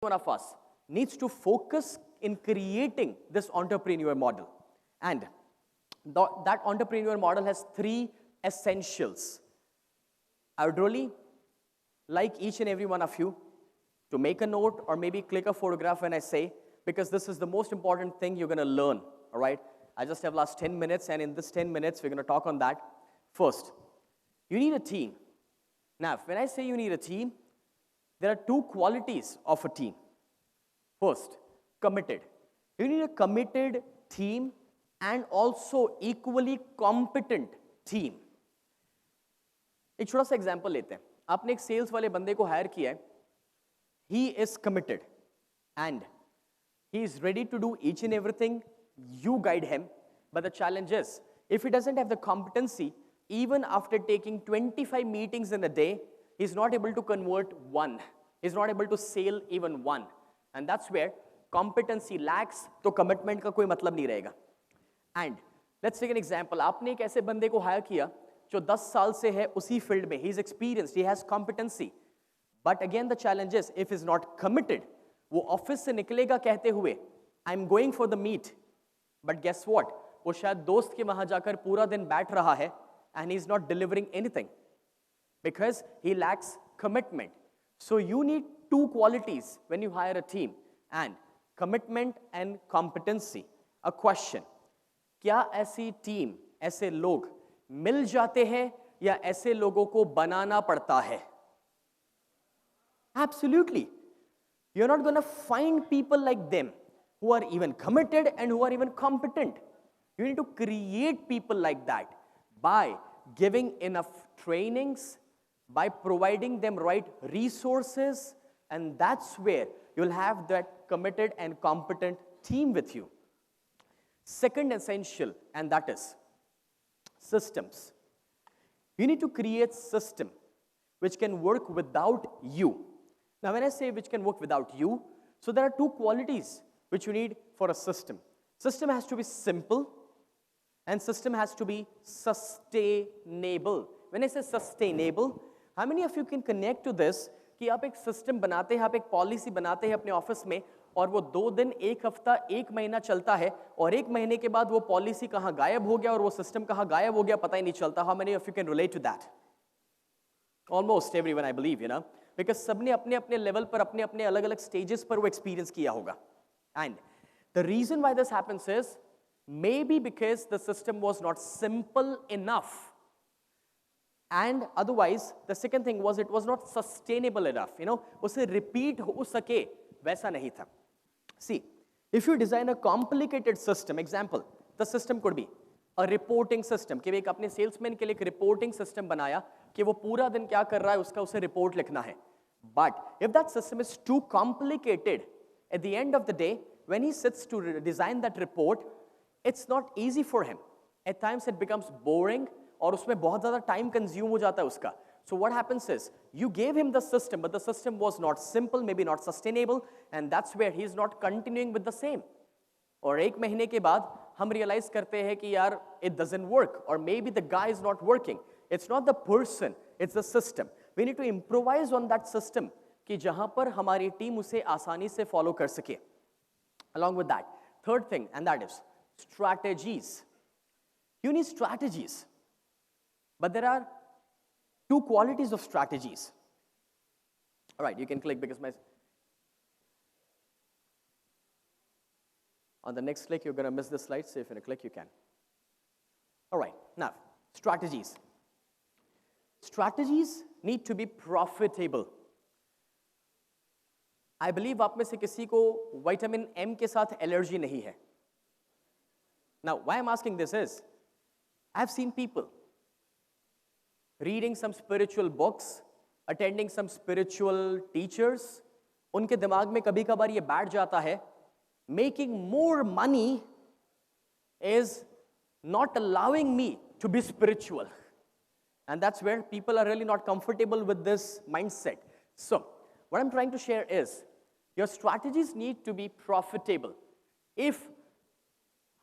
one of us needs to focus in creating this entrepreneur model. And that entrepreneur model has 3 essentials. I would really like each and every one of you to make a note or maybe click a photograph when I say, because this is the most important thing you're going to learn, all right? I just have last 10 minutes, and in this 10 minutes, we're going to talk on that. First, you need a team. Now, when I say you need a team, there are 2 qualities of a team. First, committed. You need a committed team and also equally competent team. एक छोटा सा example लेते हैं. आपने एक sales वाले बंदे को हायर किया है. He is committed and he is ready to do each and everything. You guide him, but the challenge is, if he doesn't have the competency, even after taking 25 meetings in a day, he's not able to convert one. He's not able to sell even one. And that's where competency lacks, तो commitment का कोई मतलब नहीं रहेगा. And let's take an example. आपने एक ऐसे बंदे को हायर किया जो 10 साल से है उसी फील्ड में. He's experienced, he has competency. But again the challenge is, if he's not committed, वो ऑफिस से निकलेगा कहते हुए I'm going for the meet. But guess what? वो शायद दोस्त के वहां जाकर पूरा दिन बैठ रहा है and he's not delivering anything because he lacks commitment. So you need 2 qualities when you hire a team, and commitment and competency. A question: क्या ऐसी टीम, ऐसे लोग मिल जाते हैं या ऐसे लोगों को बनाना पड़ता है? Absolutely. You're not going to find people like them who are even committed and who are even competent. You need to create people like that by giving enough trainings, by providing them right resources, and that's where you'll have that committed and competent team with you. Second essential, and that is systems. You need to create system which can work without you. Now when I say which can work without you, so there are 2 qualities which you need for a system. System has to be simple and system has to be sustainable. When I say sustainable, how many of you can connect to this कि आप एक system बनाते हैं, आप एक policy बनाते हैं अपने ऑफिस में और वो 2 दिन, 1 हफ्ता, 1 महीना चलता है और 1 महीने के बाद वो policy कहाँ गायब हो गया और वो system कहाँ गायब हो गया पता ही नहीं चलता. How many of you can relate to that? Almost everyone, I believe, you know, because सबने अपने अपने level पर अपने अपने अलग अलग stages पर वो experience किया होगा. And the reason why this happens is maybe because the system was not simple enough, and otherwise the second thing was it was not sustainable enough. You know, उसे repeat हो सके वैसा नहीं था. See, if you design a complicated system, example, the system could be a reporting system. कि एक अपने salesman के लिए एक reporting system बनाया कि वो पूरा दिन क्या कर रहा है उसका उसे report लिखना है. But if that system is too complicated, at the end of the day, when he sits to design that report, it's not easy for him. At times it becomes boring और उसमें बहुत ज़्यादा time consume हो जाता है उसका. So what happens is, you gave him the system, but the system was not simple, maybe not sustainable, and that's where he is not continuing with the same. और 1 महीने के बाद हम realize करते हैं कि यार it doesn't work, or maybe the guy is not working. It's not the person, it's the system. We need to improvise on that system कि जहाँ पर हमारी टीम उसे आसानी से follow कर सके. Along with that, third thing, and that is strategies. You need strategies, but there are 2 qualities of strategies. All right, you can click because on the next click you're going to miss the slide, so if you want to click you can. All right, now strategies. Strategies need to be profitable. I believe आप में से किसी को vitamin M के साथ allergy नहीं है. Now, why I'm asking this is, I've seen people reading some spiritual books, attending some spiritual teachers. उनके दिमाग में कभी कभार ये बैठ जाता है, making more money is not allowing me to be spiritual. And that's where people are really not comfortable with this mindset. So, what I'm trying to share is, your strategies need to be profitable. If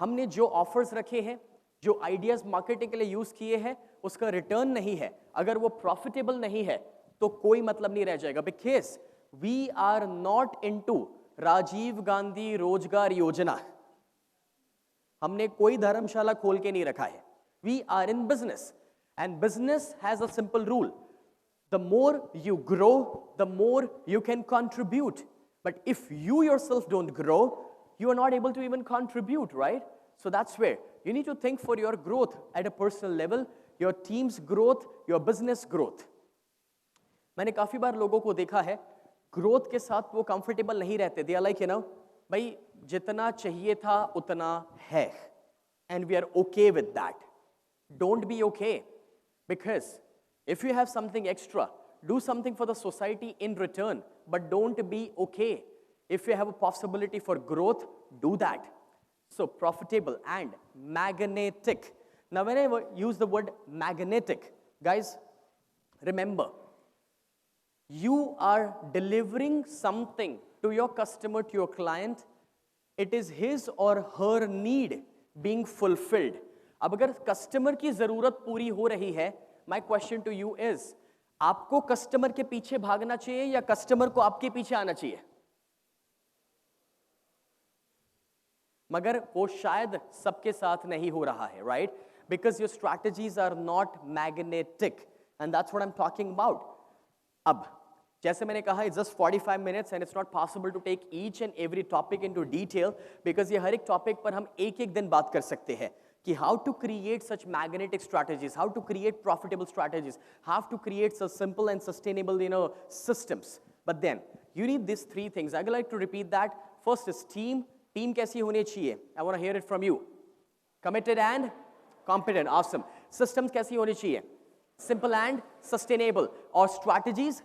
हमने जो offers रखे हैं, जो ideas marketing के लिए use किए हैं, उसका return नहीं है, अगर वो profitable नहीं है, तो कोई मतलब नहीं रह जाएगा. Because We are not into Rajiv Gandhi रोजगार योजना. हमने कोई धर्मशाला खोल के नहीं रखा है. We are in business, and business has a simple rule. The more you grow, the more you can contribute. But if you yourself don't grow, you are not able to even contribute, right? So that's where you need to think for your growth at a personal level, your team's growth, your business growth. मैंने काफी बार लोगों को देखा है growth के साथ वो comfortable नहीं रहते. दे आर लाइक भाई जितना चाहिए था उतना है, and we are okay with that. Don't be okay, because if you have something extra, do something for the society in return, but don't be okay. If you have a possibility for growth, do that. So profitable and magnetic. Now when I use the word magnetic, guys, remember, you are delivering something to your customer, to your client. It is his or her need being fulfilled. अब अगर customer की जरूरत पूरी हो रही है, my question to you is, आपको customer के पीछे भागना चाहिए या कस्टमर को आपके पीछे आना चाहिए? मगर वो शायद सबके साथ नहीं हो रहा है, right? Because your strategies are not magnetic, and that's what I'm talking about. अब जैसे मैंने कहा, it's just 45 minutes and it's not possible to take each and every topic into detail, because ये हर एक topic पर हम एक-एक दिन बात कर सकते हैं कि how to create such magnetic strategies, how to create profitable strategies, how to create such simple and sustainable, systems. But then you need these three things. I would like to repeat that. First is team. Team कैसी होनी चाहिए? I want to hear it from you. Committed and competent. Awesome. Systems कैसी होनी चाहिए? Simple and sustainable. Or strategies?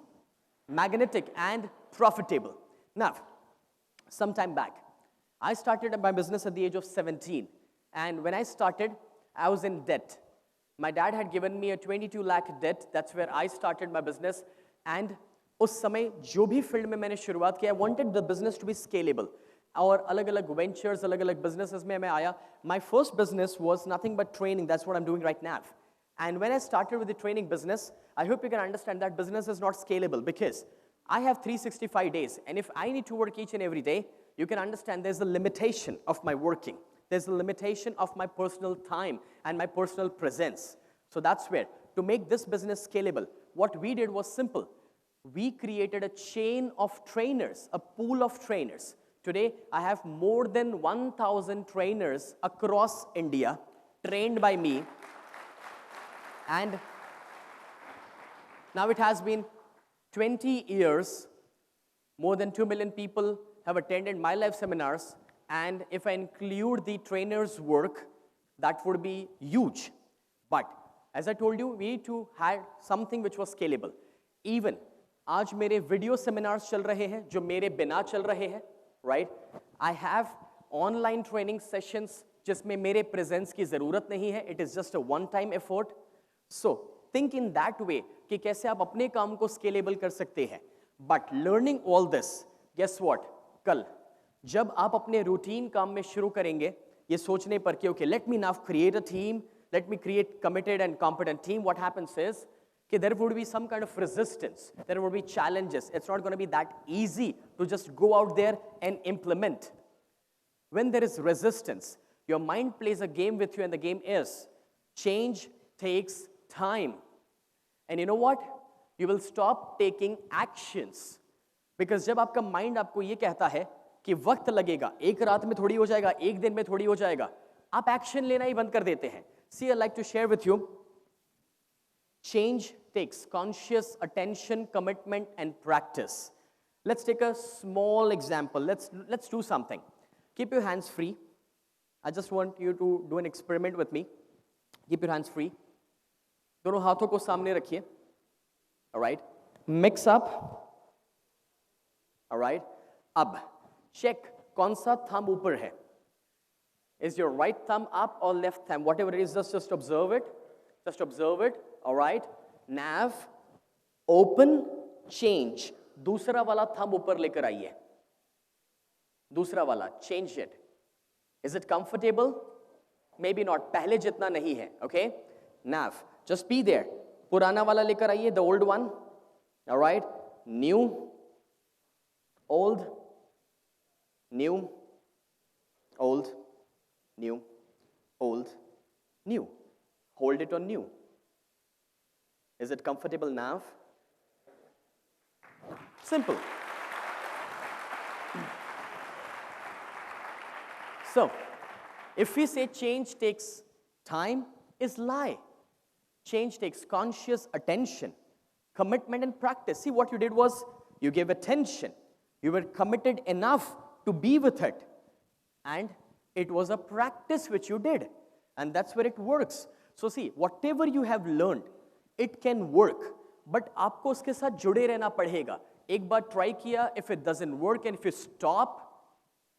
Magnetic and profitable. Now, some time back, I started my business at the age of 17. And when I started, I was in debt. My dad had given me a 22 lakh debt. That's where I started my business. And उस समय जो भी field में मैंने शुरुआत किया, I wanted the business to be scalable. और अलग-अलग ventures, अलग-अलग businesses में मैं आया. My first business was nothing but training. That's what I'm doing right now. And when I started with the training business, I hope you can understand that business is not scalable, because I have 365 days. And if I need to work each and every day, you can understand there's a limitation of my working. There's a limitation of my personal time and my personal presence. So that's where, to make this business scalable, what we did was simple. We created a chain of trainers, a pool of trainers. Today, I have more than 1,000 trainers across India, trained by me. And now it has been 20 years, more than 2 million people have attended my live seminars. And if I include the trainers' work, that would be huge. But as I told you, we need to have something which was scalable. Even आज मेरे video seminars चल रहे हैं जो मेरे बिना चल रहे हैं, right? I have online training sessions जिसमें मेरे presence की ज़रूरत नहीं है. It is just a one-time effort. So think in that way कि कैसे आप अपने काम को scalable कर सकते हैं. But learning all this, guess what? कल जब आप अपने रूटीन काम में शुरू करेंगे ये सोचने पर कि okay, let me now create a team, let me create committed and competent team, what happens is कि there would be some kind of resistance, there would be challenges. It's not going to be that easy to just go out there and implement. When there is resistance, your mind plays a game with you, and the game is change takes time. And you know what? You will stop taking actions. Because जब आपका mind आपको ये कहता है कि वक्त लगेगा, एक रात में थोड़ी हो जाएगा, एक दिन में थोड़ी हो जाएगा, आप एक्शन लेना ही बंद कर देते हैं. See, I'd like to share with you, change takes conscious attention, commitment, and practice. Let's take a small example. Let's do something. Keep your hands free. I just want you to do an experiment with me. Keep your hands free. दोनों हाथों को सामने रखिए. All right. Mix up. All right. अब check कौन सा thumb ऊपर है. Is your right thumb up or left thumb? Whatever it is, just observe it. Just observe it. All right. Nav, open, change. दूसरा वाला thumb ऊपर लेकर आइए. दूसरा वाला, change it. Is it comfortable? Maybe not. पहले जितना नहीं है. Okay. Nav, just be there. पुराना वाला लेकर आइए, the old one. All right. New. Old, new, old, new, old, new. Hold it on new. Is it comfortable now? Simple. So, if we say change takes time, is lie. Change takes conscious attention, commitment and practice. See, what you did was you gave attention. You were committed enough to be with it. And it was a practice which you did. And that's where it works. So see, whatever you have learned, it can work. But आपको उसके साथ जुड़े रहना पड़ेगा. एक बार try किया, if it doesn't work and if you stop,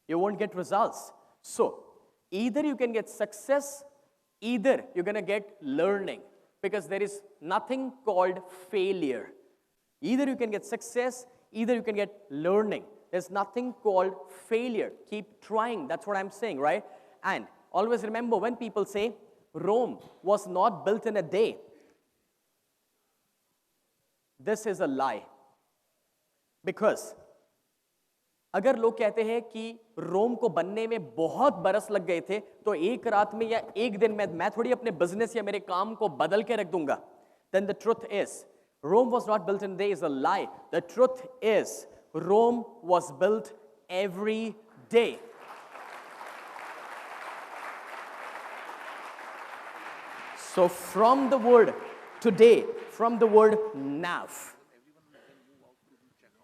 you won't get results. So, either you can get success, either you're going to get learning. Because there is nothing called failure. Either you can get success, either you can get learning. There's nothing called failure. Keep trying. That's what I'm saying, right? And always remember, when people say Rome was not built in a day, this is a lie. Because अगर लोग कहते हैं कि रोम को बनने में बहुत बरस लग गए थे, तो एक रात में या एक दिन में मैं थोड़ी अपने बिजनेस या मेरे काम को बदल के रख दूंगा. Then the truth is, Rome was not built in a day is a lie. The truth is, Rome was built every day. So from the word today, from the word now,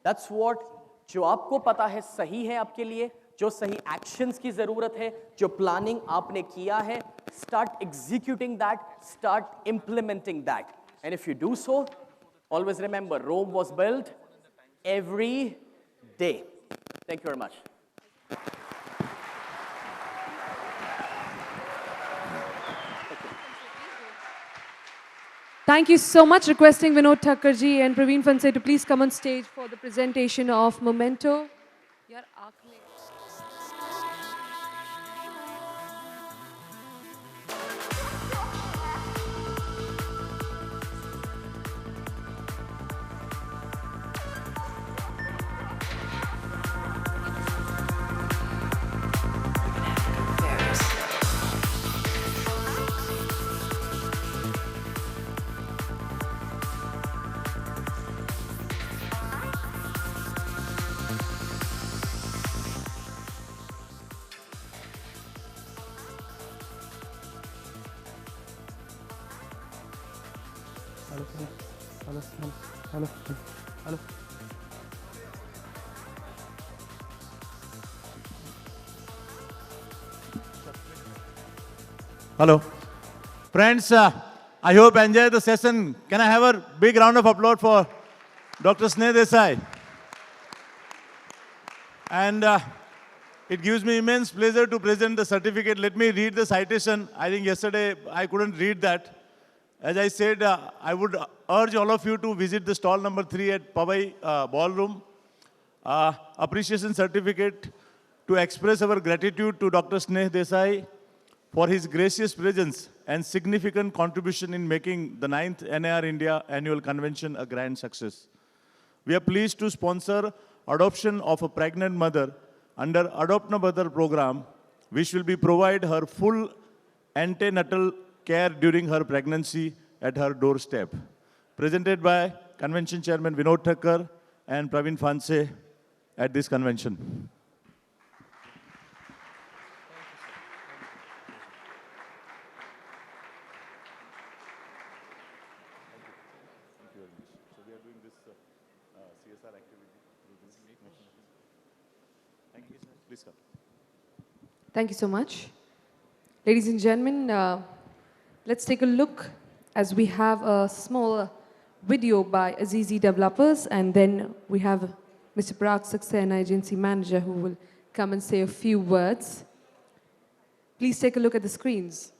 that's what जो आपको पता है सही है आपके लिए, जो सही एक्शंस की जरूरत है, जो प्लानिंग आपने किया है, start executing that, start implementing that. And if you do so, always remember, Rome was built every day. Thank you very much. Thank you so much. Requesting Vinod Thakkarji and Praveen Phanse to please come on stage for the presentation of Memento. Yaar, aankh mein- Hello. Hello. Friends, I hope you enjoy the session. Can I have a big round of applause for Dr. Sneh Desai? And it gives me immense pleasure to present the certificate. Let me read the citation. I think yesterday I couldn't read that. As I said, I would urge all of you to visit the stall number 3 at Powai Ballroom. Appreciation certificate to express our gratitude to Dr. Sneh Desai for his gracious presence and significant contribution in making the 9th NAR India Annual Convention a grand success. We are pleased to sponsor adoption of a pregnant mother under Adopt a Mother program, which will be provide her full antenatal care during her pregnancy at her doorstep. Presented by Convention Chairman Vinod Thakkar and Praveen Phanse at this convention. Thank you so much. Ladies and gentlemen, let's take a look as we have a small video by Azizi Developers, and then we have Mr. Parag Saxena, Agency Manager, who will come and say a few words. Please take a look at the screens.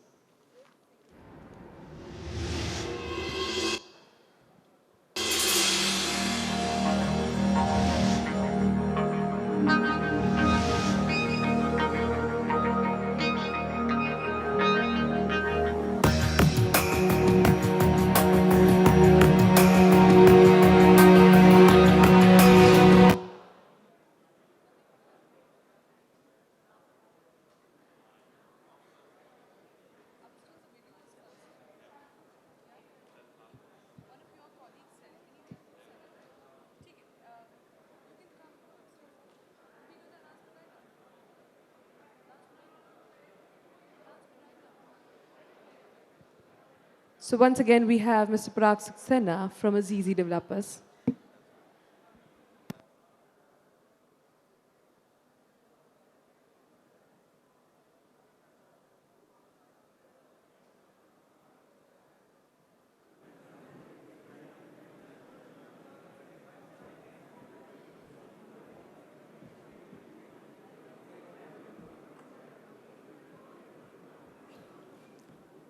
So once again, we have Mr. Parag Saxena from Azizi Developers.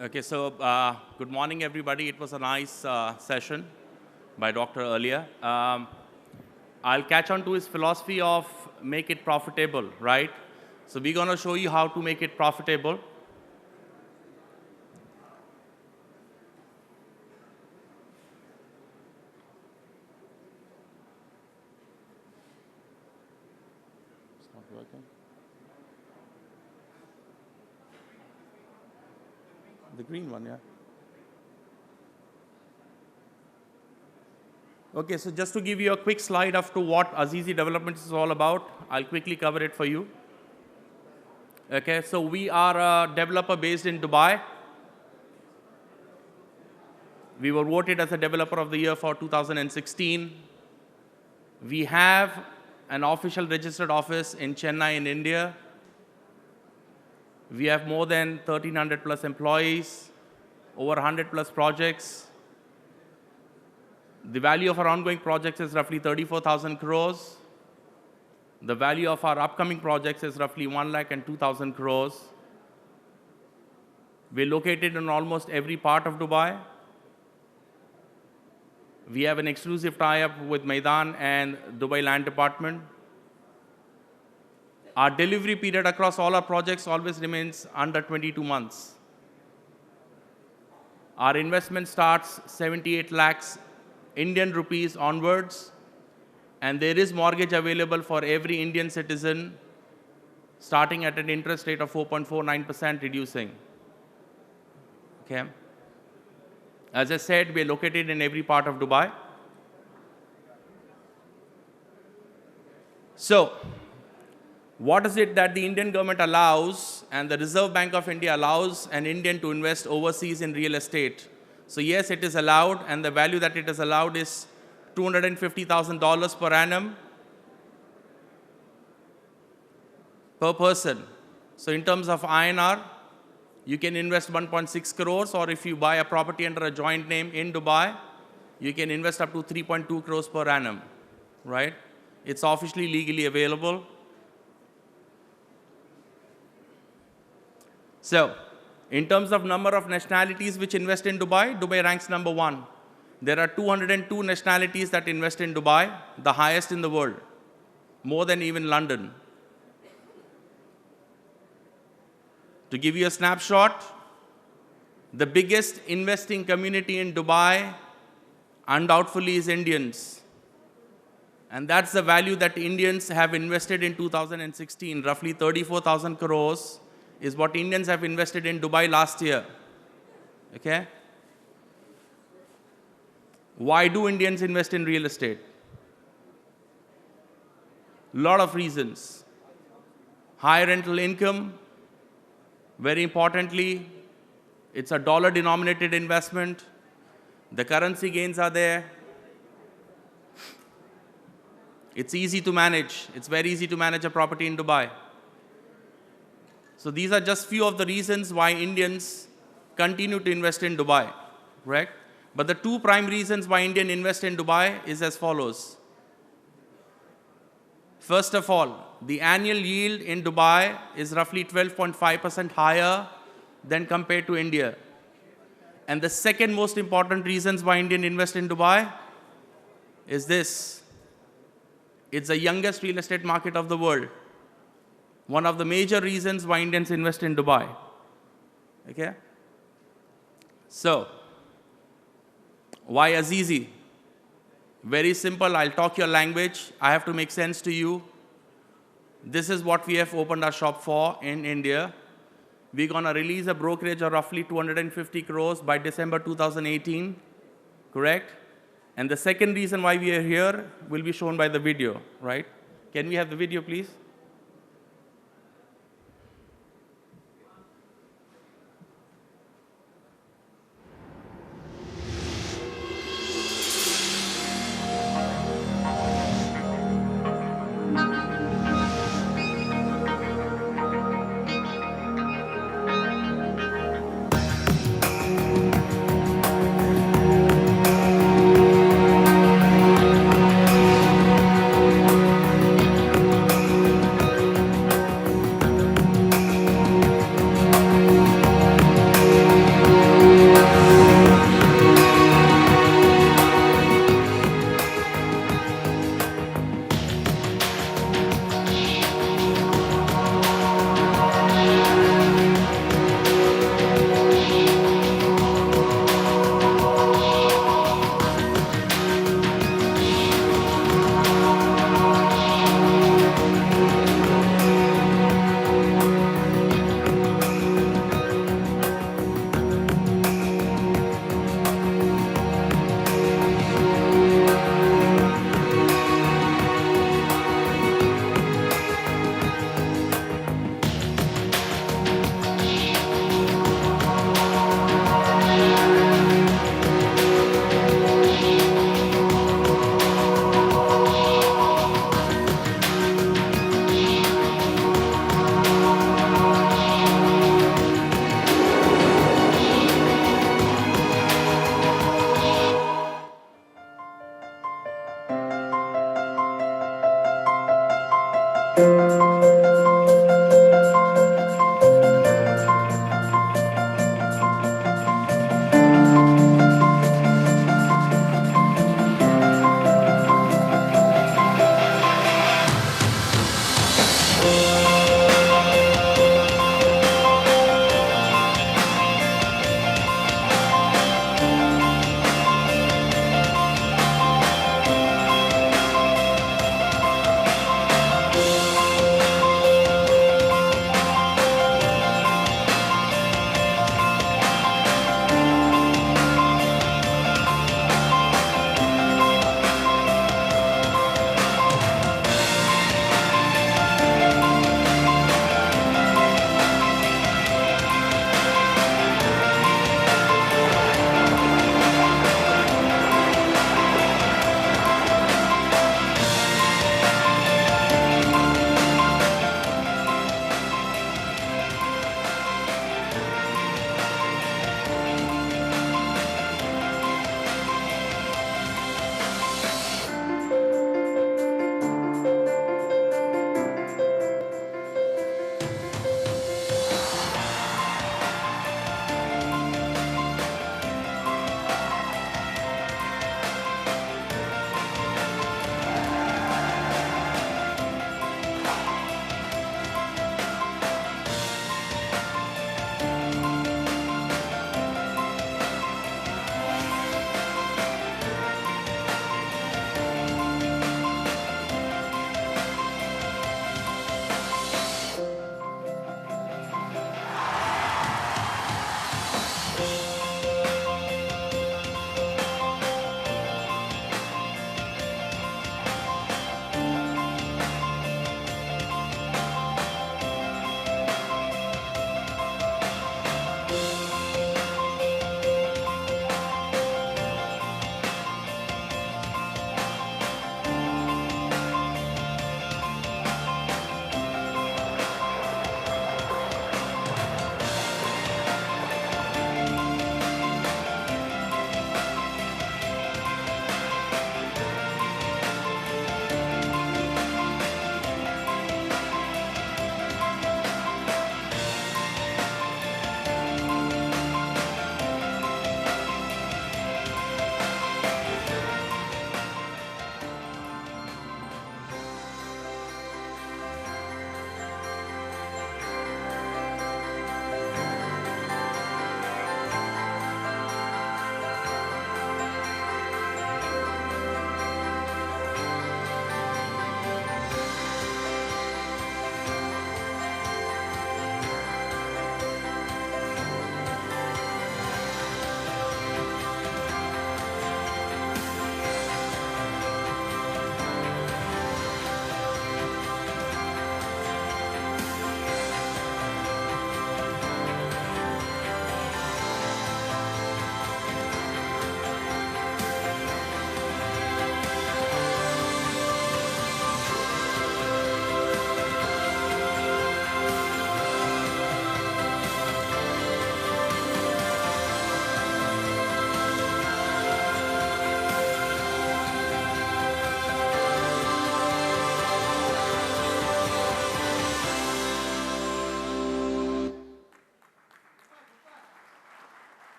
Okay, so good morning, everybody. It was a nice session by Dr. earlier. I'll catch on to his philosophy of make it profitable, right? So we're going to show you how to make it profitable. It's not working. The green one, yeah. Okay, so just to give you a quick slide of to what Azizi Developments is all about, I'll quickly cover it for you. Okay, so we are a developer based in Dubai. We were voted as a developer of the year for 2016. We have an official registered office in Chennai in India. We have more than 1,300 plus employees, over 100 plus projects. The value of our ongoing projects is roughly 34,000 crores. The value of our upcoming projects is roughly 1,02,000 crores. We're located in almost every part of Dubai. We have an exclusive tie-up with Maidan and Dubai Land Department. Our delivery period across all our projects always remains under 22 months. Our investment starts 78 lakhs Indian rupees onwards, and there is mortgage available for every Indian citizen starting at an interest rate of 4.49% reducing. Okay. As I said, we are located in every part of Dubai. So, what is it that the Indian government allows and the Reserve Bank of India allows an Indian to invest overseas in real estate? So yes, it is allowed, and the value that it is allowed is $250,000 per annum per person. So in terms of INR, you can invest 1.6 crores, or if you buy a property under a joint name in Dubai, you can invest up to 3.2 crores per annum, right? It's officially legally available. So, in terms of number of nationalities which invest in Dubai, Dubai ranks number 1. There are 202 nationalities that invest in Dubai, the highest in the world, more than even London. To give you a snapshot, the biggest investing community in Dubai undoubtedly is Indians. And that's the value that Indians have invested in 2016, roughly 34,000 crores. Is what Indians have invested in Dubai last year. Okay? Why do Indians invest in real estate? Lot of reasons. High rental income. Very importantly, it's a dollar-denominated investment. The currency gains are there. It's easy to manage. It's very easy to manage a property in Dubai. So these are just few of the reasons why Indians continue to invest in Dubai, correct? But the two prime reasons why Indians invest in Dubai is as follows. First of all, the annual yield in Dubai is roughly 12.5% higher than compared to India. And the second most important reasons why Indians invest in Dubai is this. It's the youngest real estate market of the world. One of the major reasons why Indians invest in Dubai. Okay? So, why Azizi? Very simple, I'll talk your language. I have to make sense to you. This is what we have opened our shop for in India. We're going to release a brokerage of roughly 250 crores by December 2018, correct? And the second reason why we are here will be shown by the video, right? Can we have the video, please?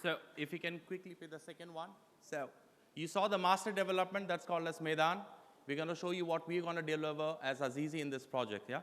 So if you can quickly play the second one. So you saw the master development that's called as Maidan. We're going to show you what we're going to deliver as Azizi in this project, yeah?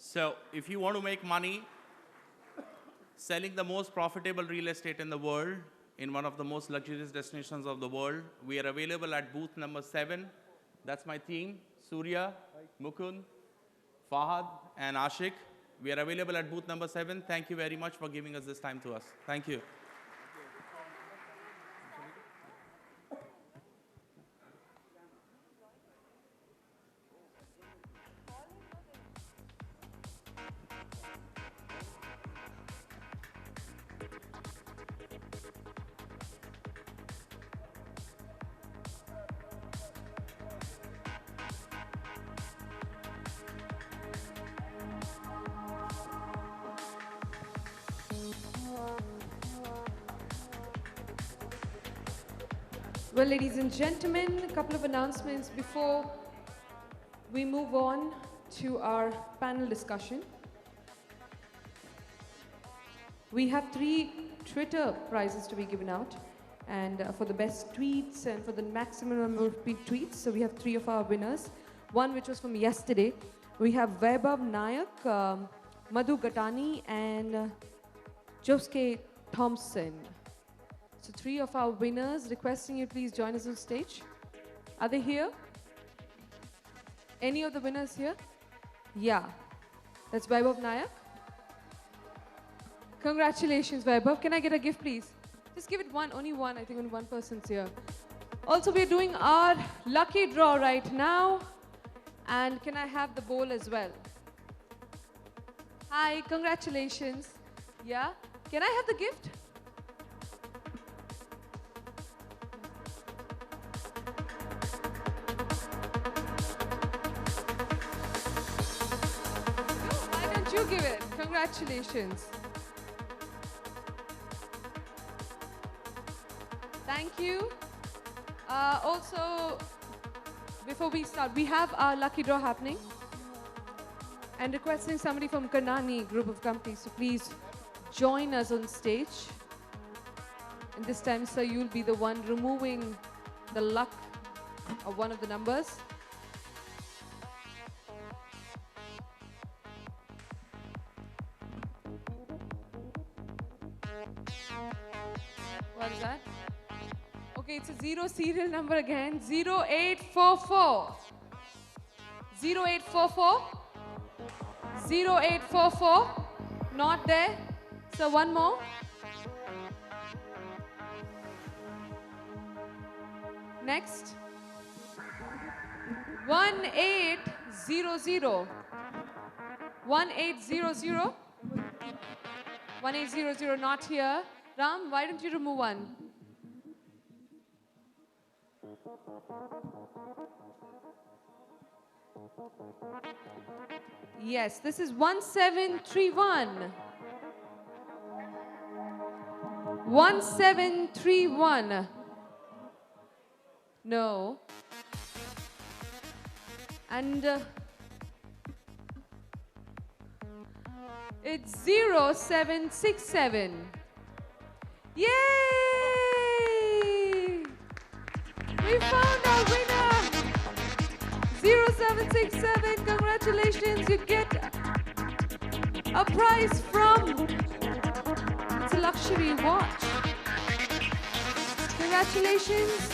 So if you want to make money selling the most profitable real estate in the world, in one of the most luxurious destinations of the world, we are available at booth number 7. That's my team, Surya, Mukund, Fahad, and Ashik. We are available at booth number 7. Thank you very much for giving us this time to us. Thank you. Well, ladies and gentlemen, a couple of announcements before we move on to our panel discussion. We have 3 Twitter prizes to be given out, and for the best tweets and for the maximum number of tweets. So we have 3 of our winners. One which was from yesterday. We have Vaibhav Nayak, Madhu Gatani, and Joske Thompson. So 3 of our winners, requesting you please join us on stage. Are they here? Any of the winners here? Yeah. That's Vaibhav Nayak. Congratulations, Vaibhav. Can I get a gift, please? Just give it one, only one. I think only one person's here. Also, we're doing our lucky draw right now. And can I have the bowl as well? Hi, congratulations. Yeah? Can I have the gift? Why don't you give it? Congratulations. Thank you. Also, before we start, we have our lucky draw happening. And requesting somebody from Karnani group of companies to please join us on stage. And this time, sir, you'll be the one removing the luck of one of the numbers. What is that? Okay, it's a 0 serial number again. 0844. 0844. 0844. Not there. So one more. Next. 1800. 1800. 1800 not here. Ram, why don't you remove one? Yes, this is 1731. 1731. No. And it's 0767. Yay! We found our winner! 0767, congratulations, you get a prize from, it's a luxury watch. Congratulations.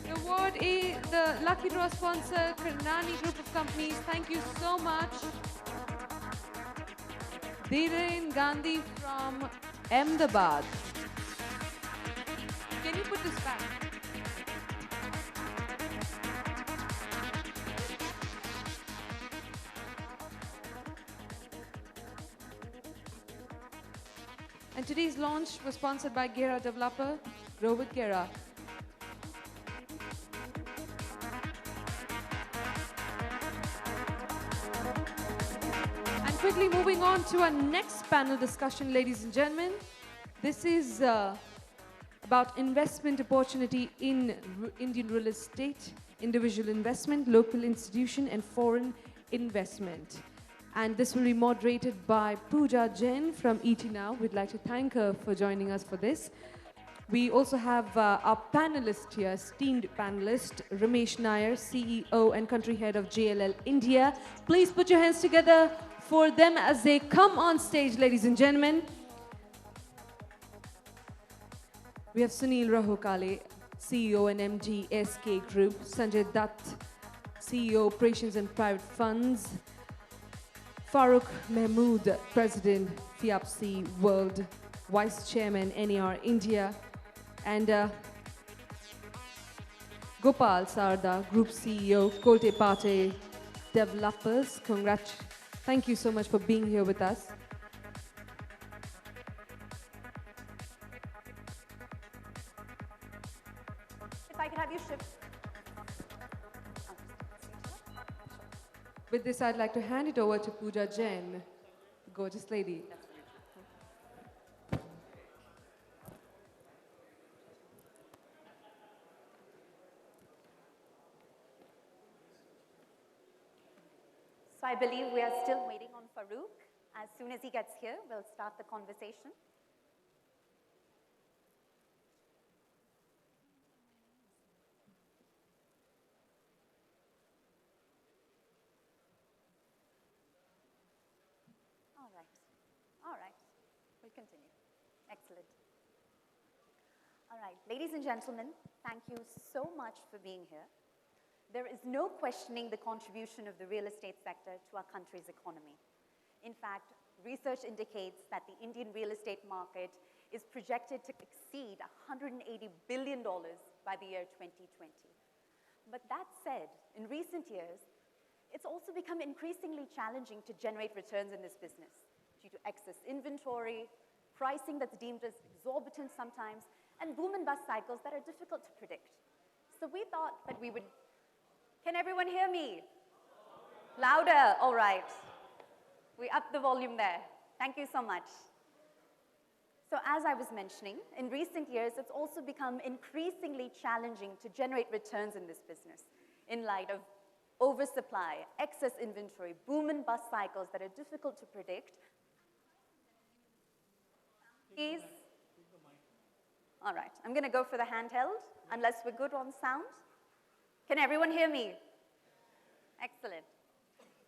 The award is the lucky draw sponsor, Karnani Group of Companies. Thank you so much. Dhiren Gandhi from Ahmedabad. Can you put this back? And today's launch was sponsored by Gera developer, Grow with Gera. And quickly moving on to our next panel discussion, ladies and gentlemen. This is about investment opportunity in Indian real estate, individual investment, local institution, and foreign investment. And this will be moderated by Pooja Jain from ET Now. We'd like to thank her for joining us for this. We also have our panelist here, esteemed panelist, Ramesh Nair, CEO and country head of JLL India. Please put your hands together for them as they come on stage, ladies and gentlemen. We have Sunil Rahokale, CEO and MD, SK Group, Sanjay Dutt, CEO, Operations and Private Funds, Farooq Mahmood, President, FIAPC World, Vice Chairman, NAR India, and Gopal Sarda, Group CEO, Kolte Pate Developers. Thank you so much for being here with us. If I could have you shift. With this, I'd like to hand it over to Pooja Jain, the gorgeous lady. So I believe we are still waiting on Farooq. As soon as he gets here, we'll start the conversation. All right, we'll continue. Excellent. All right, ladies and gentlemen, thank you so much for being here. There is no questioning the contribution of the real estate sector to our country's economy. In fact, research indicates that the Indian real estate market is projected to exceed $180 billion by the year 2020. But that said, in recent years, it's also become increasingly challenging to generate returns in this business due to excess inventory, pricing that's deemed as exorbitant sometimes, and boom and bust cycles that are difficult to predict. So we thought that we would, can everyone hear me? Louder, all right. We upped the volume there. Thank you so much. So as I was mentioning, in recent years, it's also become increasingly challenging to generate returns in this business in light of oversupply, excess inventory, boom and bust cycles that are difficult to predict. Please. All right, I'm going to go for the handheld, unless we're good on sound. Can everyone hear me? Excellent.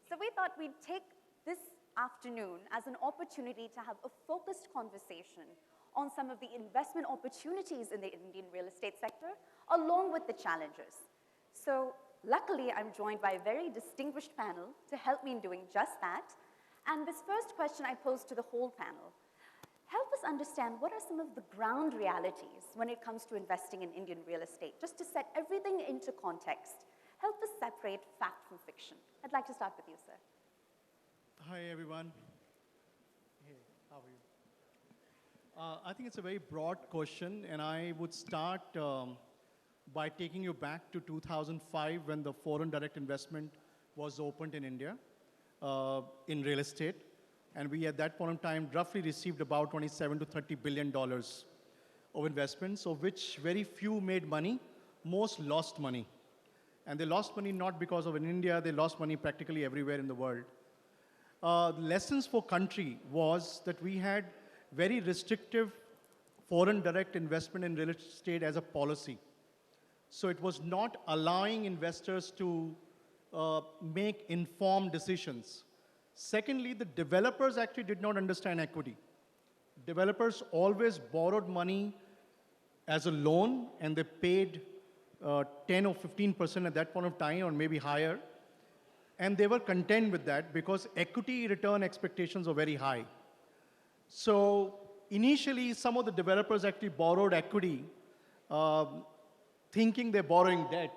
So we thought we'd take this afternoon as an opportunity to have a focused conversation on some of the investment opportunities in the Indian real estate sector, along with the challenges. So luckily, I'm joined by a very distinguished panel to help me in doing just that. And this first question I pose to the whole panel: help us understand what are some of the ground realities when it comes to investing in Indian real estate, just to set everything into context. Help us separate fact from fiction. I'd like to start with you, sir. Hi, everyone. Hey, how are you? I think it's a very broad question, and I would start by taking you back to 2005 when the foreign direct investment was opened in India in real estate. And we, at that point in time, roughly received about 27 to $30 billion of investments, of which very few made money, most lost money. And they lost money not because of in India, they lost money practically everywhere in the world. The lessons for country was that we had very restrictive foreign direct investment in real estate as a policy. So it was not allowing investors to make informed decisions. Secondly, the developers actually did not understand equity. Developers always borrowed money as a loan, and they paid 10 or 15% at that point of time, or maybe higher. And they were content with that because equity return expectations were very high. So initially, some of the developers actually borrowed equity, thinking they're borrowing debt.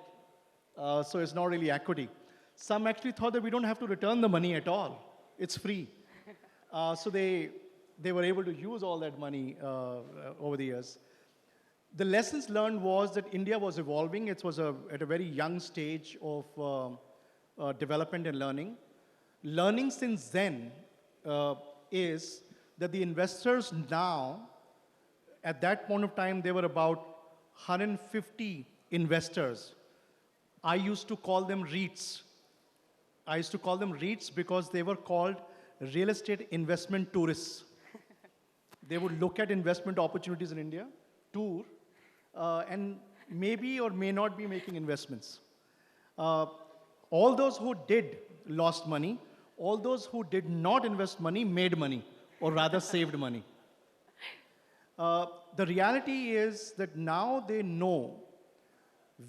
So it's not really equity. Some actually thought that we don't have to return the money at all. It's free. So they were able to use all that money over the years. The lessons learned was that India was evolving. It was at a very young stage of development and learning. Learning since then is that the investors now, at that point of time, there were about 150 investors. I used to call them REITs. I used to call them REITs because they were called real estate investment tourists. They would look at investment opportunities in India, tour, and maybe or may not be making investments. All those who did lost money. All those who did not invest money made money, or rather saved money. The reality is that now they know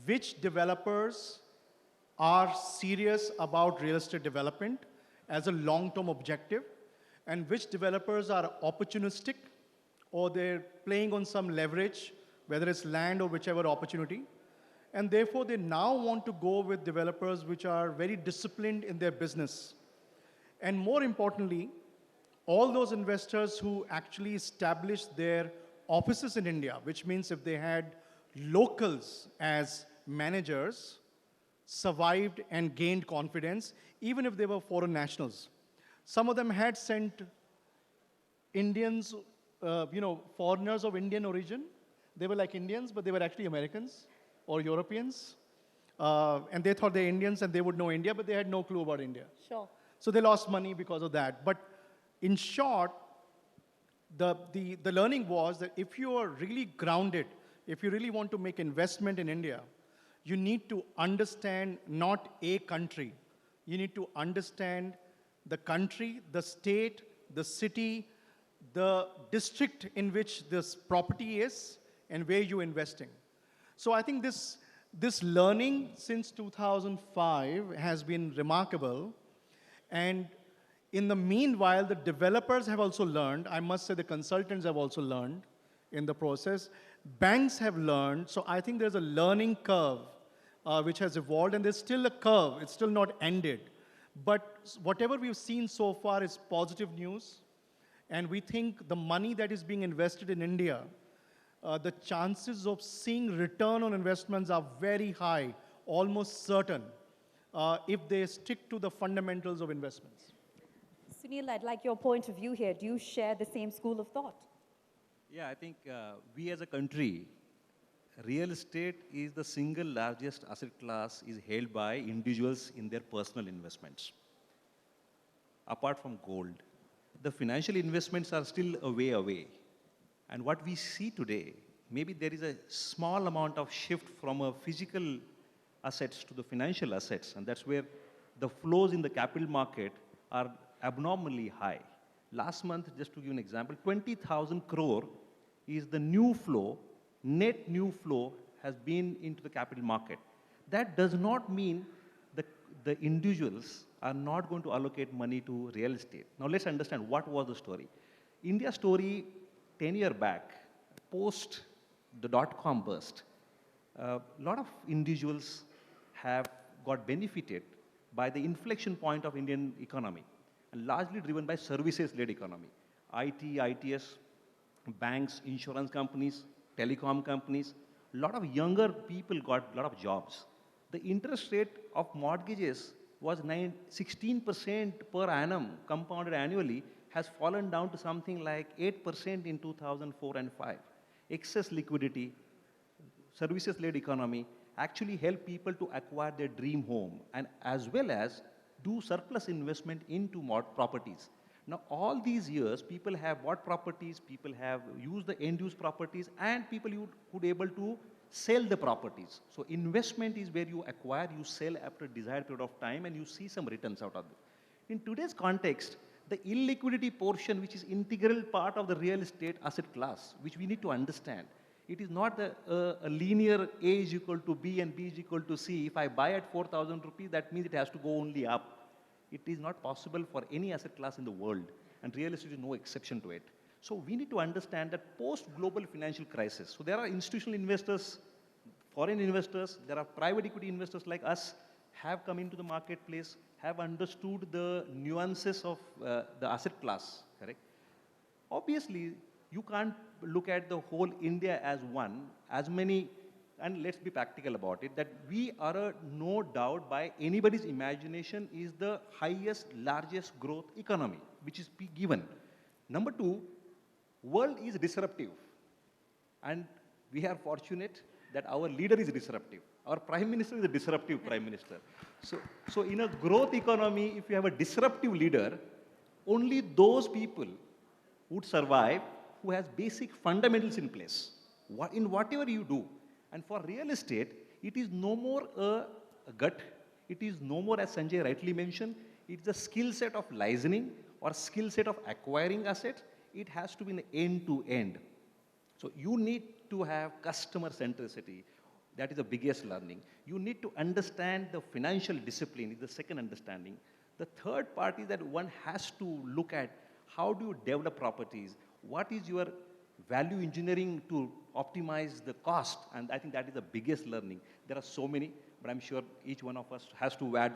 which developers are serious about real estate development as a long-term objective, and which developers are opportunistic, or they're playing on some leverage, whether it's land or whichever opportunity. And therefore, they now want to go with developers which are very disciplined in their business. And more importantly, all those investors who actually established their offices in India, which means if they had locals as managers, survived and gained confidence, even if they were foreign nationals. Some of them had sent Indians, foreigners of Indian origin. They were like Indians, but they were actually Americans or Europeans. And they thought they're Indians and they would know India, but they had no clue about India. Sure. So they lost money because of that. But in short, the learning was that if you are really grounded, if you really want to make investment in India, you need to understand not a country. You need to understand the country, the state, the city, the district in which this property is, and where you're investing. So I think this learning since 2005 has been remarkable. And in the meanwhile, the developers have also learned. I must say the consultants have also learned in the process. Banks have learned. So I think there's a learning curve which has evolved, and there's still a curve. It's still not ended. But whatever we've seen so far is positive news. And we think the money that is being invested in India, the chances of seeing return on investments are very high, almost certain, if they stick to the fundamentals of investments. Sunil, I'd like your point of view here. Do you share the same school of thought? Yeah, I think we as a country, real estate is the single largest asset class is held by individuals in their personal investments. Apart from gold, the financial investments are still a way away. And what we see today, maybe there is a small amount of shift from a physical assets to the financial assets, and that's where the flows in the capital market are abnormally high. Last month, just to give an example, 20,000 crore is the new flow, net new flow has been into the capital market. That does not mean the individuals are not going to allocate money to real estate. Now let's understand what was the story. India story 10 years back, post the dot-com burst, a lot of individuals have got benefited by the inflection point of Indian economy, and largely driven by services-led economy. IT, ITS, banks, insurance companies, telecom companies, a lot of younger people got a lot of jobs. The interest rate of mortgages was 16% per annum, compounded annually, has fallen down to something like 8% in 2004 and 5. Excess liquidity, services-led economy actually help people to acquire their dream home and as well as do surplus investment into properties. Now, all these years, people have bought properties, people have used the end-use properties, and people could able to sell the properties. So investment is where you acquire, you sell after a desired period of time, and you see some returns out of it. In today's context, the illiquidity portion, which is integral part of the real estate asset class, which we need to understand, it is not a linear A is equal to B and B is equal to C. If I buy at 4,000 rupees, that means it has to go only up. It is not possible for any asset class in the world, and real estate is no exception to it. So we need to understand that post-global financial crisis, so there are institutional investors, foreign investors, there are private equity investors like us, have come into the marketplace, have understood the nuances of the asset class, correct? Obviously, you can't look at the whole India as one, as many, and let's be practical about it, that we are no doubt by anybody's imagination is the highest, largest growth economy, which is given. Number two, world is disruptive. And we are fortunate that our leader is disruptive. Our prime minister is a disruptive prime minister. So in a growth economy, if you have a disruptive leader, only those people would survive who has basic fundamentals in place, in whatever you do. And for real estate, it is no more a gut. It is no more, as Sanjay rightly mentioned, it's a skill set of licensing or skill set of acquiring assets. It has to be an end-to-end. So you need to have customer centricity. That is the biggest learning. You need to understand the financial discipline is the second understanding. The third part is that one has to look at how do you develop properties? What is your value engineering to optimize the cost? And I think that is the biggest learning. There are so many, but I'm sure each one of us has to add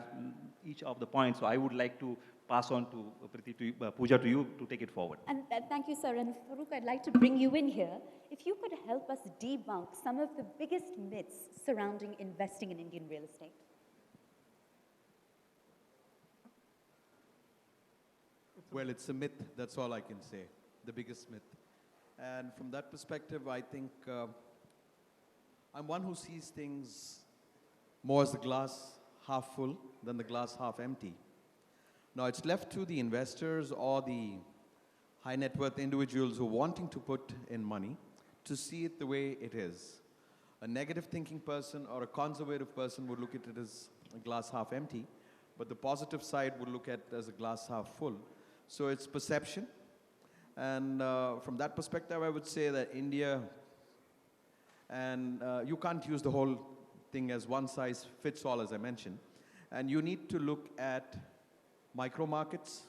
each of the points. So I would like to pass on to Pooja, to you to take it forward. And thank you, sir. And Farooq, I'd like to bring you in here. If you could help us debunk some of the biggest myths surrounding investing in Indian real estate. Well, it's a myth, that's all I can say, the biggest myth. And from that perspective, I think I'm one who sees things more as the glass half full than the glass half empty. Now, it's left to the investors or the high net worth individuals who are wanting to put in money to see it the way it is. A negative thinking person or a conservative person would look at it as a glass half empty, but the positive side would look at it as a glass half full. So it's perception. And from that perspective, I would say that India, and you can't use the whole thing as one size fits all, as I mentioned. And you need to look at micro markets,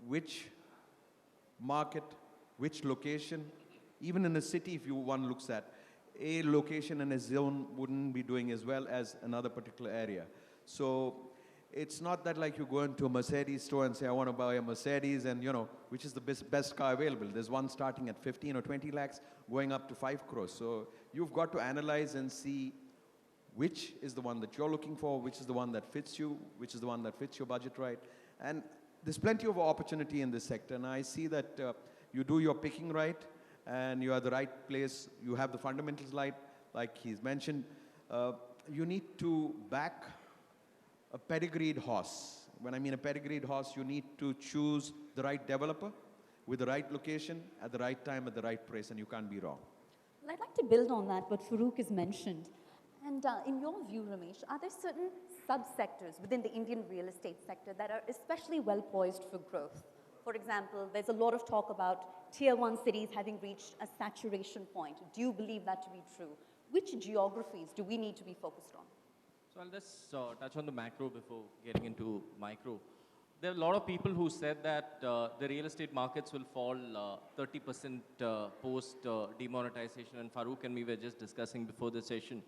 which market, which location, even in a city, if one looks at, a location and a zone wouldn't be doing as well as another particular area. So it's not that like you go into a Mercedes store and say, I want to buy a Mercedes and, you know, which is the best car available. There's one starting at 15 or 20 lakhs, going up to 5 crores. So you've got to analyze and see which is the one that you're looking for, which is the one that fits you, which is the one that fits your budget right. And there's plenty of opportunity in this sector. And I see that you do your picking right, and you are the right place, you have the fundamentals right, like he's mentioned, you need to back a pedigreed horse. When I mean a pedigreed horse, you need to choose the right developer with the right location at the right time at the right price, and you can't be wrong. Well, I'd like to build on that, what Farooq has mentioned. And in your view, Ramesh, are there certain subsectors within the Indian real estate sector that are especially well poised for growth? For example, there's a lot of talk about tier 1 cities having reached a saturation point. Do you believe that to be true? Which geographies do we need to be focused on? So I'll just touch on the macro before getting into micro. There are a lot of people who said that the real estate markets will fall 30% post demonetization, and Farooq and me were just discussing before the session.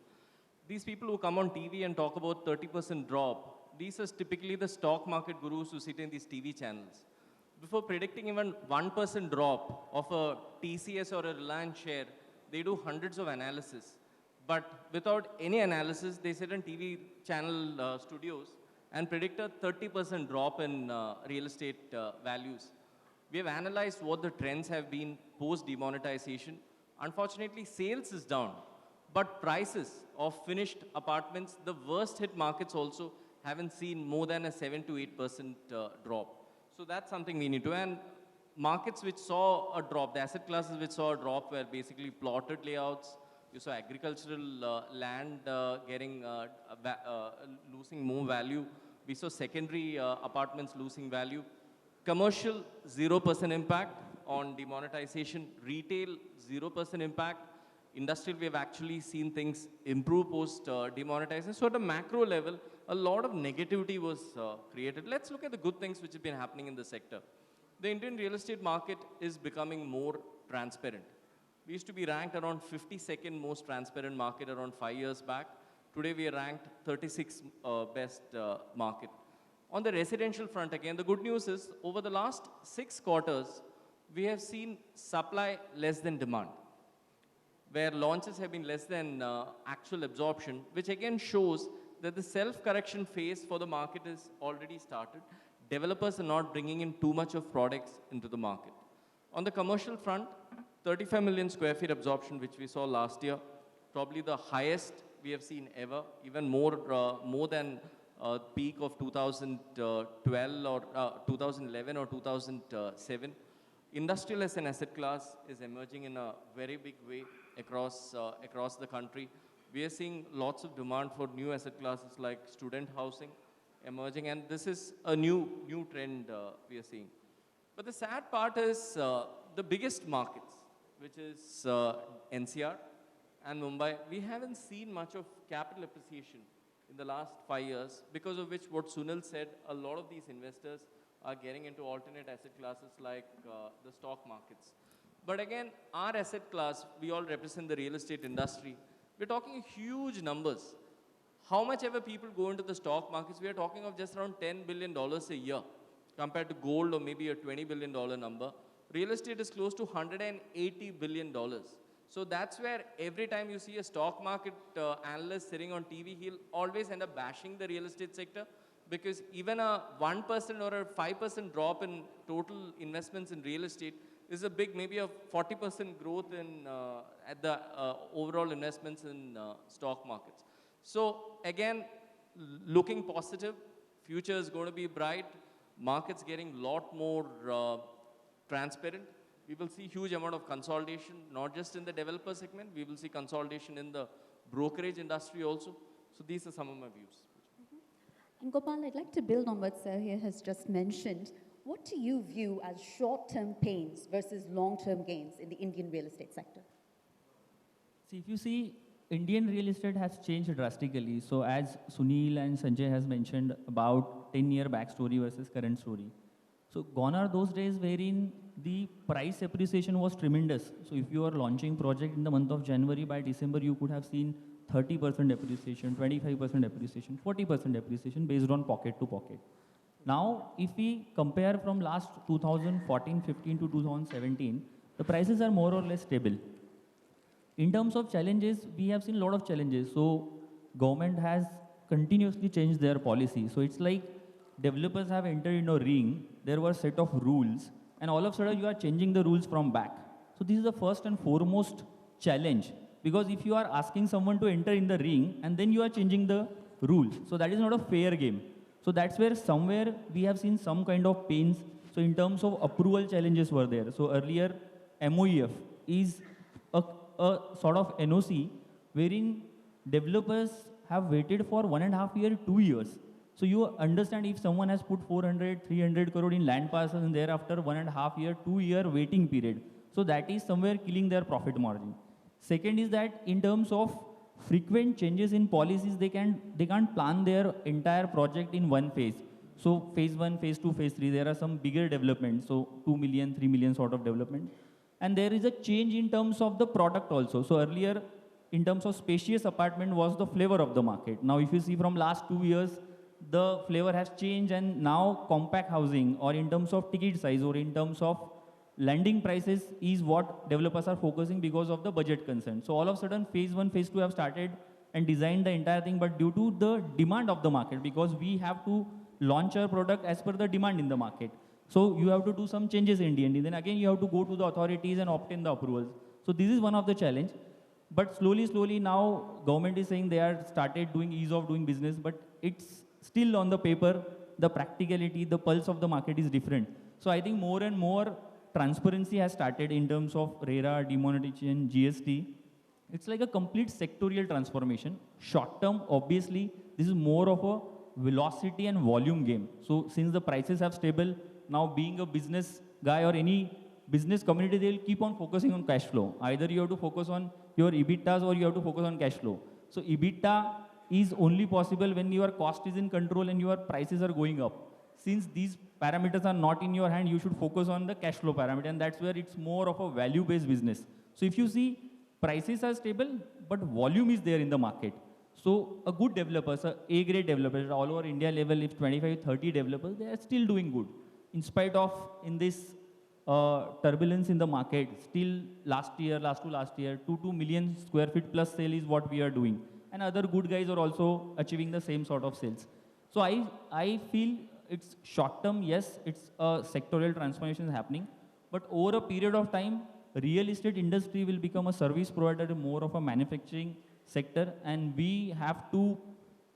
These people who come on TV and talk about 30% drop, these are typically the stock market gurus who sit in these TV channels. Before predicting even 1% drop of a TCS or a Reliance share, they do hundreds of analysis. But without any analysis, they sit in TV channel studios and predict a 30% drop in real estate values. We have analyzed what the trends have been post demonetization. Unfortunately, sales is down, but prices of finished apartments, the worst hit markets also haven't seen more than a 7 to 8% drop. So that's something we need to. And markets which saw a drop, the asset classes which saw a drop were basically plotted layouts. You saw agricultural land losing more value. We saw secondary apartments losing value. Commercial, 0% impact on demonetization. Retail, 0% impact. Industrial, we have actually seen things improve post demonetization. So at a macro level, a lot of negativity was created. Let's look at the good things which have been happening in the sector. The Indian real estate market is becoming more transparent. We used to be ranked around 52nd most transparent market around 5 years back. Today we are ranked 36th best market. On the residential front again, the good news is over the last 6 quarters, we have seen supply less than demand, where launches have been less than actual absorption, which again shows that the self-correction phase for the market is already started. Developers are not bringing in too much of products into the market. On the commercial front, 35 million square feet absorption, which we saw last year, probably the highest we have seen ever, even more than peak of 2012 or 2011 or 2007. Industrial as an asset class is emerging in a very big way across the country. We are seeing lots of demand for new asset classes like student housing emerging, and this is a new trend we are seeing. But the sad part is the biggest markets, which is NCR and Mumbai, we haven't seen much of capital appreciation in the last 5 years, because of which what Sunil said, a lot of these investors are getting into alternate asset classes like the stock markets. But again, our asset class, we all represent the real estate industry. We're talking huge numbers. How much ever people go into the stock markets, we are talking of just around $10 billion a year compared to gold or maybe a $20 billion number. Real estate is close to $180 billion. So that's where every time you see a stock market analyst sitting on TV, he'll always end up bashing the real estate sector, because even a 1% or a 5% drop in total investments in real estate is a big, maybe a 40% growth in at the overall investments in stock markets. So again, looking positive, future is going to be bright, markets getting a lot more transparent. We will see huge amount of consolidation, not just in the developer segment, we will see consolidation in the brokerage industry also. So these are some of my views. And Gopal, I'd like to build on what Sergey has just mentioned. What do you view as short-term pains versus long-term gains in the Indian real estate sector? See, if you see, Indian real estate has changed drastically. So as Sunil and Sanjay has mentioned about 10-year backstory versus current story. So gone are those days wherein the price appreciation was tremendous. So if you are launching project in the month of January, by December you could have seen 30% appreciation, 25% appreciation, 40% appreciation based on pocket to pocket. Now, if we compare from last 2014-15 to 2017, the prices are more or less stable. In terms of challenges, we have seen a lot of challenges. So government has continuously changed their policy. So it's like developers have entered in a ring, there were a set of rules, and all of a sudden you are changing the rules from back. So So this is the first and foremost challenge, because if you are asking someone to enter in the ring and then you are changing the rules, so that is not a fair game. So that's where somewhere we have seen some kind of pains. So in terms of approval challenges were there. So earlier MOEF is a sort of NOC wherein developers have waited for 1.5 years, 2 years. So you understand, if someone has put 400, 300 crore in land parcels and thereafter 1.5 year, 2 year waiting period. So that is somewhere killing their profit margin. Second is that in terms of frequent changes in policies, they can't plan their entire project in one phase. So phase 1, phase 2, phase 3, there are some bigger developments. So 2 million, 3 million sort of development. And there is a change in terms of the product also. So earlier, in terms of spacious apartment was the flavor of the market. Now if you see from last 2 years, the flavor has changed, and now compact housing, or in terms of ticket size, or in terms of landing prices, is what developers are focusing because of the budget concern. So all of a sudden phase 1, phase 2 have started and designed the entire thing, but due to the demand of the market, because we have to launch our product as per the demand in the market. So you have to do some changes in D&D. Then again, you have to go to the authorities and obtain the approvals. So this is one of the challenge. But slowly now, government is saying they are started doing ease of doing business, but it's still on the paper, the practicality, the pulse of the market is different. So I think more and more transparency has started in terms of RERA, demonetization, GST. It's like a complete sectorial transformation. Short term, obviously, this is more of a velocity and volume game. So since the prices have stable, now being a business guy or any business community, they'll keep on focusing on cash flow. Either you have to focus on your EBITDAs or you have to focus on cash flow. So EBITDA is only possible when your cost is in control and your prices are going up. Since these parameters are not in your hand, you should focus on the cash flow parameter, and that's where it's more of a value-based business. So if you see, prices are stable, but volume is there in the market. So a good developers, A-grade developers, all over India level, if 25, 30 developers, they are still doing good. In spite of, in this turbulence in the market, still last year, 2 million square feet plus sale is what we are doing. And other good guys are also achieving the same sort of sales. So I feel it's short term, yes, it's a sectorial transformation happening. But over a period of time, real estate industry will become a service provider, more of a manufacturing sector, and we have to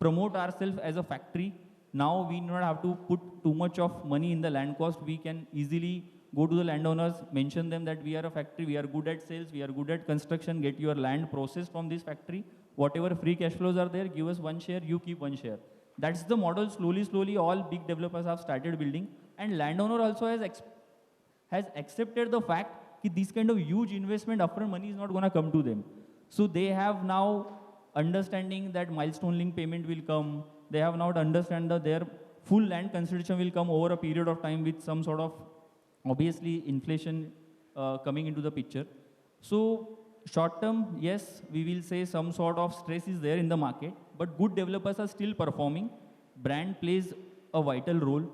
promote ourselves as a factory. Now we do not have to put too much of money in the land cost. We can easily go to the landowners, mention them that we are a factory, we are good at sales, we are good at construction, get your land processed from this factory. Whatever free cash flows are there, give us 1 share, you keep 1 share. That's the model slowly all big developers have started building. And landowner also has accepted the fact that this kind of huge investment upfront money is not going to come to them. So they have now understanding that milestone link payment will come. They have now understand that their full land consideration will come over a period of time with some sort of, obviously, inflation coming into the picture. So short term, yes, we will say some sort of stress is there in the market, but good developers are still performing. Brand plays a vital role.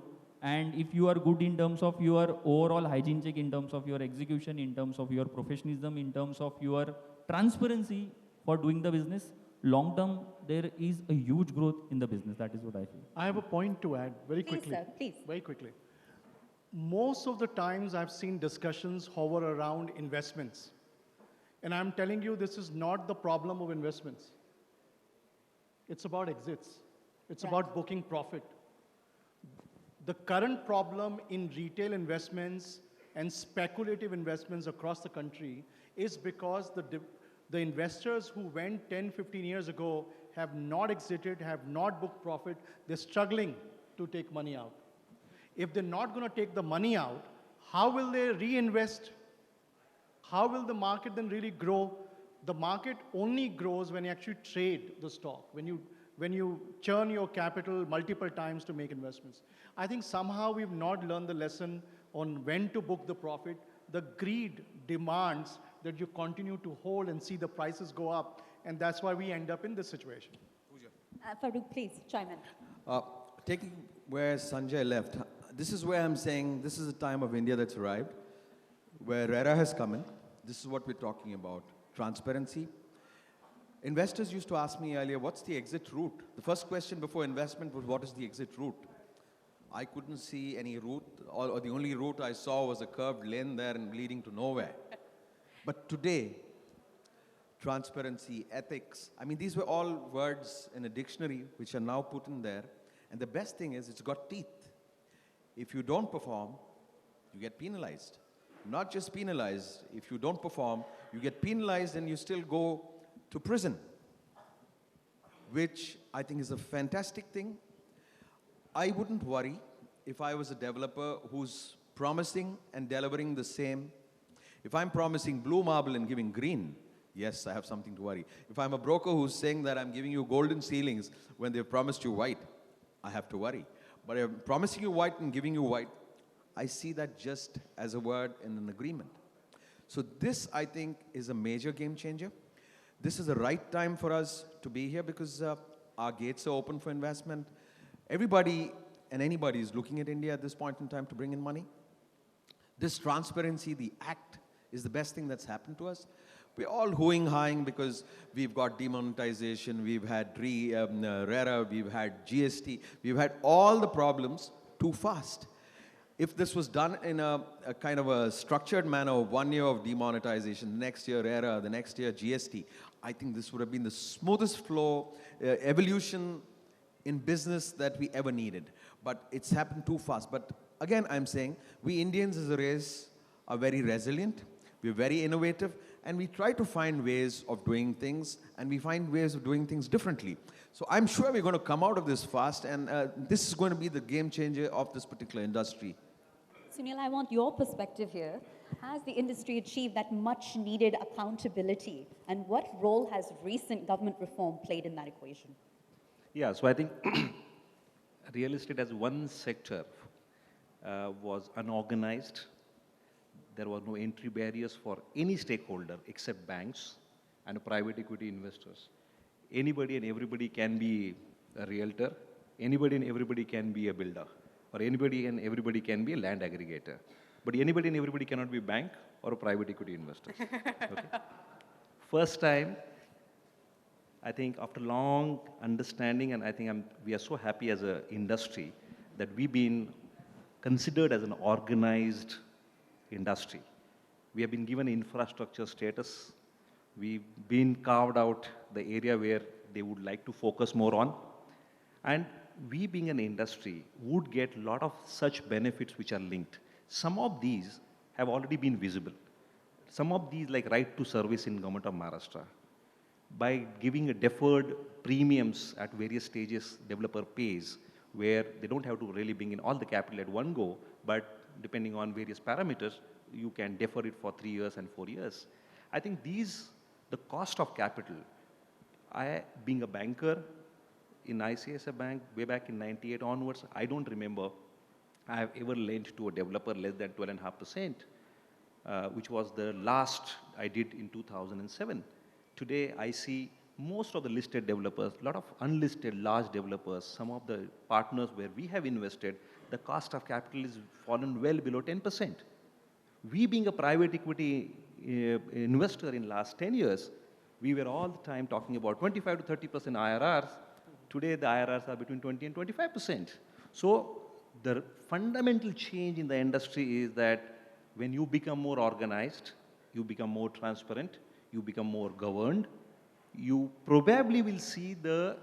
And if you are good in terms of your overall hygiene check, in terms of your execution, in terms of your professionalism, in terms of your transparency for doing the business, long term, there is a huge growth in the business. That is what I feel. I have a point to add very Please, quickly. sir, please. Very quickly. Most of the times I've seen discussions hover around investments. And I'm telling you, this is not the problem of investments. It's about exits. It's about booking profit. The current problem in retail investments and speculative investments across the country is because the investors who went 10, 15 years ago have not exited, have not booked profit. They're struggling to take money out. If they're not going to take the money out, how will they reinvest? How will the market then really grow? The market only grows when you actually trade the stock, when you churn your capital multiple times to make investments. I think somehow we've not learned the lesson on when to book the profit. The greed demands that you continue to hold and see the prices go up, and that's why we end up in this situation. Farooq, please chime in. Taking where Sanjay left, this is where I'm saying this is a time of India that's arrived, where RERA has come in. This is what we're talking about, transparency. Investors used to ask me earlier, what's the exit route? The first question before investment was, what is the exit route? I couldn't see any route, or the only route I saw was a curved lane there and leading to nowhere. But today, transparency, ethics, I mean, these were all words in a dictionary which are now put in there. And the best thing is it's got teeth. If you don't perform, you get penalized. Not just penalized, if you don't perform, you get penalized and you still go to prison, which I think is a fantastic thing. I wouldn't worry if I was a developer who's promising and delivering the same. If I'm promising blue marble and giving green, yes, I have something to worry. If I'm a broker who's saying that I'm giving you golden ceilings when they've promised you white, I have to worry. But if I'm promising you white and giving you white, I see that just as a word in an agreement. So this, I think, is a major game changer. This is the right time for us to be here because our gates are open for investment. Everybody and anybody is looking at India at this point in time to bring in money. This transparency, the act, is the best thing that's happened to us. We're all hooing, hawing because we've got demonetization, we've had RERA, we've had GST, we've had all the problems too fast. If this was done in a kind of a structured manner, 1 year of demonetization, next year RERA, the next year GST, I think this would have been the smoothest flow, evolution in business that we ever needed. But it's happened too fast. But again, I'm saying, we Indians as a race are very resilient, we're very innovative, and we try to find ways of doing things, and we find ways of doing things differently. So I'm sure we're going to come out of this fast, and this is going to be the game changer of this particular industry. Sunil, I want your perspective here. Has the industry achieved that much needed accountability? And what role has recent government reform played in that equation? Yeah, so I think real estate as one sector was unorganized. There were no entry barriers for any stakeholder except banks and private equity investors. Anybody and everybody can be a realtor. Anybody and everybody can be a builder. Or anybody and everybody can be a land aggregator. But anybody and everybody cannot be a bank or a private equity investor. Okay? First time, I think after long understanding, and I think we are so happy as an industry that we've been considered as an organized industry. We have been given infrastructure status. We've been carved out the area where they would like to focus more on. And we being an industry would get a lot of such benefits which are linked. Some of these have already been visible. Some of these, like right to service in Government of Maharashtra, by giving a deferred premiums at various stages developer pays, where they don't have to really bring in all the capital at one go, but depending on various parameters, you can defer it for 3 years and 4 years. I think the cost of capital, being a banker in ICICI Bank, way back in 98 onwards, I don't remember I have ever lent to a developer less than 12.5%, which was the last I did in 2007. Today, I see most of the listed developers, a lot of unlisted large developers, some of the partners where we have invested, the cost of capital is fallen well below 10%. We being a private equity investor in last 10 years, we were all the time talking about 25 to 30% IRRs. Today, the IRRs are between 20 and 25%. So the fundamental change in the industry is that when you become more organized, you become more transparent, you become more governed, you probably will see the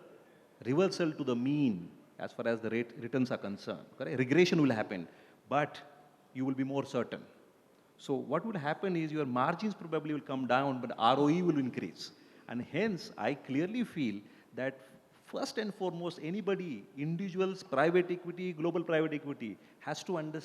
reversal to the mean as far as the returns are concerned. Correct? Regression will happen, but you will be more certain. So what will happen is your margins probably will come down, but ROE will increase. And hence, I clearly feel that first and foremost, anybody, individuals, private equity, global private equity, has to understand